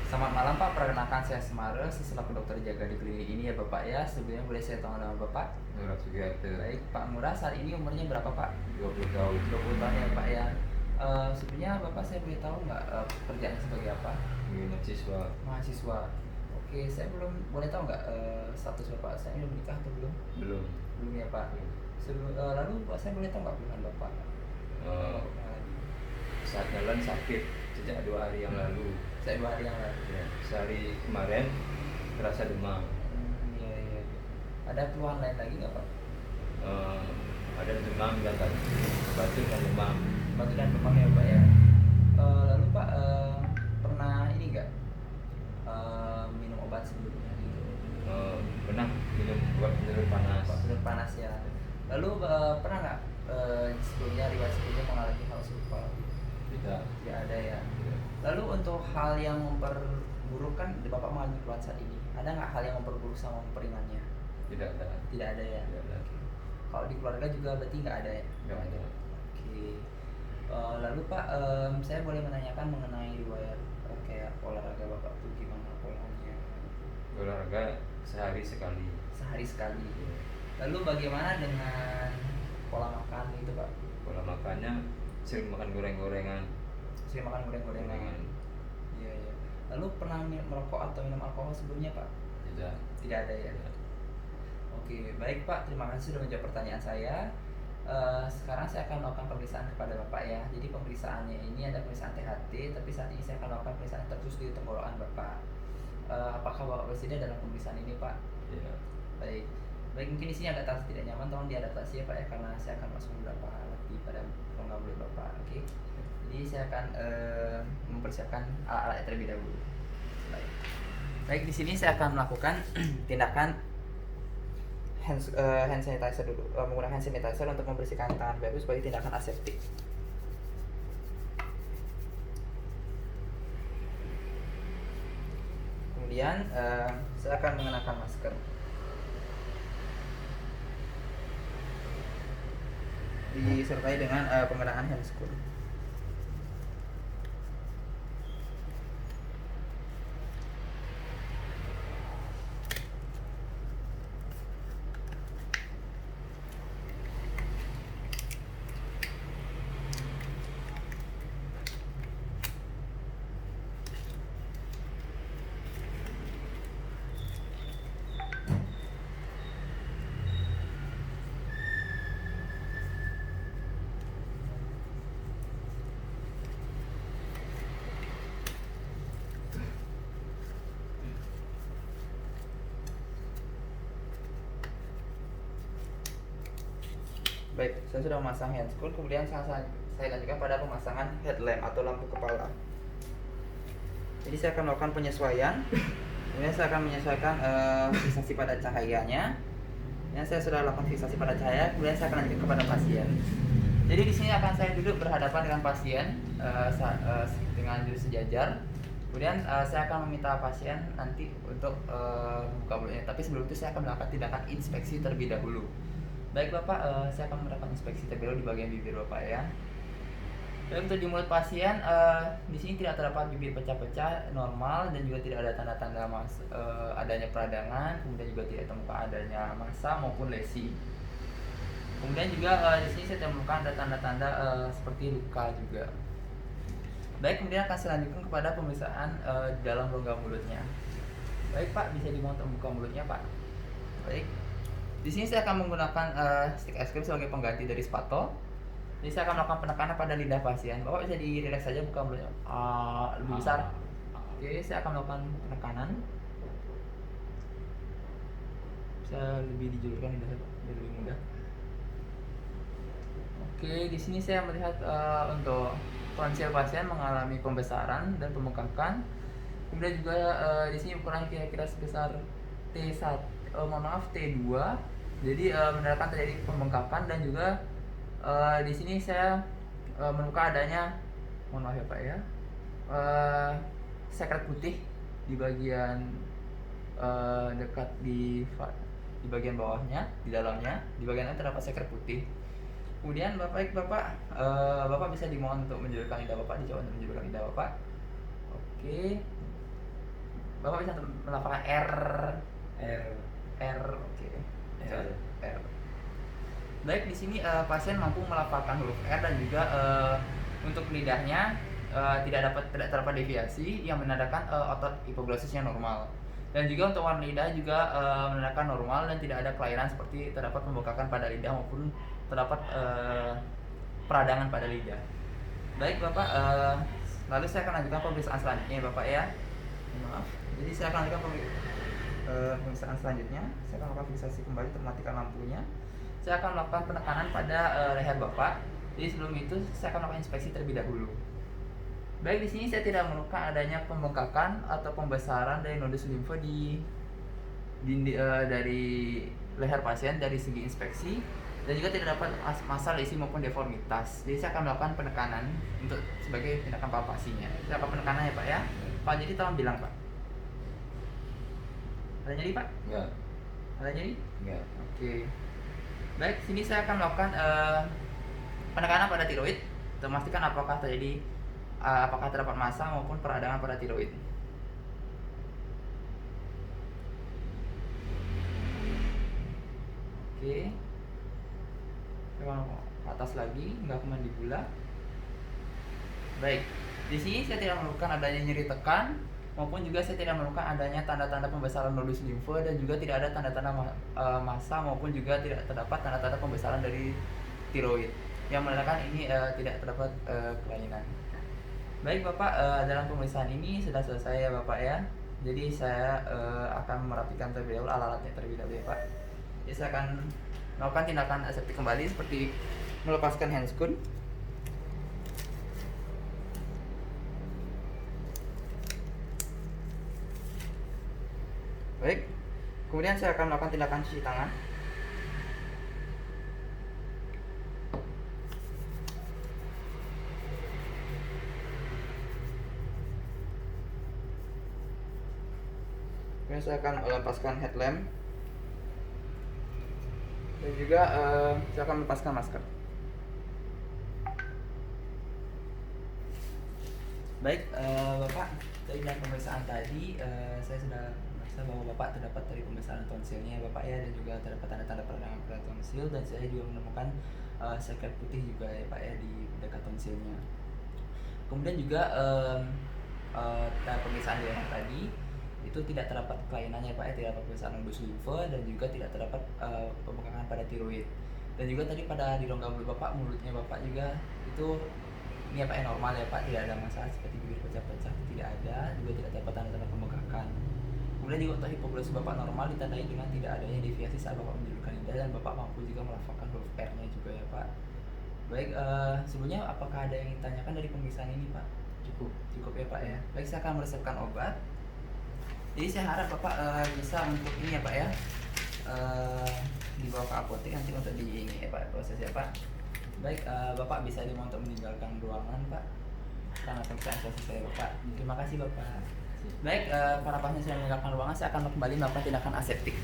Selamat malam Pak, perkenalkan saya Semara, saya selaku dokter jaga di klinik ini ya Bapak ya. Sebelumnya boleh saya tahu nama Bapak? Ngurah Sugiharto. Baik, Pak Ngurah saat ini umurnya berapa Pak? 20 tahun. 20 tahun ya Pak ya. Sebelumnya Bapak saya boleh tahu nggak pekerjaannya sebagai apa? Mahasiswa. Mahasiswa. Oke, saya belum boleh tahu nggak status Bapak, saya ini udah menikah atau belum? Belum. Belum ya Pak. Lalu Pak saya boleh tahu nggak keluhan Bapak? Eh, saat jalan sakit sejak 2 hari yang lalu. Saya 2 hari yang lalu. Ya, sehari kemarin terasa demam. Iya iya. Ada keluhan lain lagi nggak Pak? Eh, ada demam dan batuk dan demam. Batuk dan demam ya Pak ya. Lalu Pak pernah ini nggak minum obat sebelumnya gitu? Pernah minum obat penurun panas. Obat penurun panas ya. Lalu pernah nggak sebelumnya riwayat sebelumnya mengalami hal serupa? Tidak. Tidak ada ya. Lalu untuk hal yang memperburuk kan Bapak mengalami keluhan saat ini. Ada nggak hal yang memperburuk sama memperingannya? Tidak ada. Tidak ada ya. Tidak ada. Kalau di keluarga juga berarti nggak ada ya? Tidak ada. Oke. Lalu Pak, saya boleh menanyakan mengenai riwayat kayak olahraga Bapak tuh gimana polanya? Olahraga sehari sekali. Sehari sekali. Lalu bagaimana dengan pola makan itu Pak? Pola makannya sering makan goreng-gorengan. Sering makan goreng-gorengan. Iya iya. Lalu pernah merokok atau minum alkohol sebelumnya Pak? Tidak. Tidak ada ya. Tidak. Oke, baik Pak. Terima kasih sudah menjawab pertanyaan saya. Sekarang saya akan melakukan pemeriksaan kepada Bapak ya. Jadi pemeriksaannya ini ada pemeriksaan THT, tapi saat ini saya akan melakukan pemeriksaan terkhusus di tenggorokan Bapak. Apakah Bapak bersedia dalam pemeriksaan ini Pak? Iya. Baik. Baik, mungkin di sini agak terasa tidak nyaman, tolong diadaptasi ya Pak ya, karena saya akan masuk beberapa alat di pada rongga mulut Bapak. Oke. Jadi saya akan mempersiapkan alat-alat terlebih dahulu. Baik. Baik, di sini saya akan melakukan tindakan hand sanitizer dulu, menggunakan hand sanitizer untuk membersihkan tangan baru sebagai tindakan aseptik. Kemudian saya akan mengenakan masker. Disertai dengan penggunaan handscoon. Baik, saya sudah memasang handscoon, kemudian saya lanjutkan pada pemasangan headlamp atau lampu kepala. Jadi saya akan melakukan penyesuaian. Kemudian saya akan menyesuaikan fiksasi pada cahayanya. Yang saya sudah lakukan fiksasi pada cahaya, kemudian saya akan lanjutkan kepada pasien. Jadi di sini akan saya duduk berhadapan dengan pasien dengan duduk sejajar. Kemudian saya akan meminta pasien nanti untuk membuka mulutnya. Tapi sebelum itu saya akan melakukan tindakan inspeksi terlebih dahulu. Baik Bapak, saya akan melakukan inspeksi terlebih dahulu di bagian bibir Bapak ya. Dan untuk di mulut pasien, di sini tidak terdapat bibir pecah-pecah, normal, dan juga tidak ada tanda-tanda adanya peradangan, kemudian juga tidak ditemukan adanya massa maupun lesi. Kemudian juga di sini saya temukan ada tanda-tanda seperti luka juga. Baik, kemudian akan saya lanjutkan kepada pemeriksaan dalam rongga mulutnya. Baik Pak, bisa dibantu membuka mulutnya Pak. Baik. Di sini saya akan menggunakan stick es krim sebagai pengganti dari spatol. Jadi saya akan melakukan penekanan pada lidah pasien. Bapak bisa dirileks saja buka mulutnya lebih besar. Oke, saya akan melakukan penekanan. Bisa lebih dijulurkan lidah biar lebih mudah. Oke, di sini saya melihat untuk tonsil pasien mengalami pembesaran dan pembengkakan. Kemudian juga di sini ukuran kira-kira sebesar T2. Jadi menandakan terjadi pembengkakan dan juga di sini saya menemukan adanya, mohon maaf ya Pak ya, sekret putih di bagian dekat di bagian bawahnya, di dalamnya, di bagian terdapat sekret putih. Kemudian Bapak Bapak bisa dimohon untuk menjulurkan lidah Bapak, dicoba untuk menjulurkan lidah Bapak. Oke. Bapak bisa melafalkan R. R. R, oke. R. R. Baik, di sini pasien mampu melafalkan huruf R dan juga untuk lidahnya tidak terdapat deviasi yang menandakan otot hipoglosisnya normal. Dan juga untuk warna lidah juga menandakan normal dan tidak ada kelainan seperti terdapat pembengkakan pada lidah maupun terdapat peradangan pada lidah. Baik Bapak, lalu saya akan lanjutkan pemeriksaan selanjutnya Bapak ya. Maaf. Jadi saya akan lanjutkan pemeriksaan selanjutnya. Saya akan melakukan fiksasi kembali untuk mematikan lampunya. Saya akan melakukan penekanan pada leher Bapak. Jadi sebelum itu saya akan melakukan inspeksi terlebih dahulu. Baik, di sini saya tidak menemukan adanya pembengkakan atau pembesaran dari nodus limfa dari leher pasien dari segi inspeksi, dan juga tidak dapat masalah isi maupun deformitas. Jadi saya akan melakukan penekanan untuk sebagai tindakan palpasinya. Saya akan penekanan ya Pak ya. Pak, jadi tolong bilang Pak. Ada nyeri Pak? Enggak. Ada nyeri? Enggak. Oke. Baik, sini saya akan melakukan penekanan pada tiroid untuk memastikan apakah terdapat massa maupun peradangan pada tiroid. Oke. Kita ke atas lagi, nggak ke mandibula. Baik. Di sini saya tidak menemukan adanya nyeri tekan maupun juga saya tidak menemukan adanya tanda-tanda pembesaran nodus limfa dan juga tidak ada tanda-tanda massa maupun juga tidak terdapat tanda-tanda pembesaran dari tiroid yang menandakan ini tidak terdapat kelainan. Baik Bapak, dalam pemeriksaan ini sudah selesai ya Bapak ya. Jadi saya akan merapikan terlebih dahulu alat-alatnya terlebih dahulu ya Pak. Jadi saya akan melakukan tindakan aseptik kembali seperti melepaskan handscoon. Baik, kemudian saya akan melakukan tindakan cuci tangan. Kemudian saya akan melepaskan headlamp dan juga saya akan melepaskan masker. Baik, Bapak, dari dalam pemeriksaan tadi saya sudah merasa bahwa Bapak terdapat dari pembesaran tonsilnya Bapak ya, dan juga terdapat tanda-tanda peradangan pada tonsil, dan saya juga menemukan seket putih juga ya Pak ya di dekat tonsilnya. Kemudian juga dalam pemeriksaan yang tadi itu tidak terdapat kelainannya Pak ya, tidak terdapat pembesaran nodus limfa dan juga tidak terdapat pembengkakan pada tiroid. Dan juga tadi pada di rongga mulut Bapak, mulutnya Bapak juga itu ini apa ya, normal ya Pak, tidak ada masalah seperti bibir pecah-pecah, tidak ada, juga tidak terdapat tanda-tanda pembengkakan. Kemudian juga untuk hipoglosis Bapak normal ditandai dengan tidak adanya deviasi saat Bapak menjulurkan lidah, dan Bapak mampu juga melafalkan huruf R-nya juga ya Pak. Baik, sebelumnya apakah ada yang ditanyakan dari pemeriksaan ini Pak? Cukup ya Pak ya. Baik, saya akan meresepkan obat. Jadi saya harap Bapak bisa untuk ini ya Pak ya, dibawa ke apotek nanti untuk di ini ya Pak, proses ya Pak. Baik, Bapak bisa diminta untuk meninggalkan ruangan Pak karena pemeriksaan selesai Bapak. Terima kasih Bapak. Baik, para pasien sudah meninggalkan ruangan, saya akan kembali melakukan tindakan aseptik.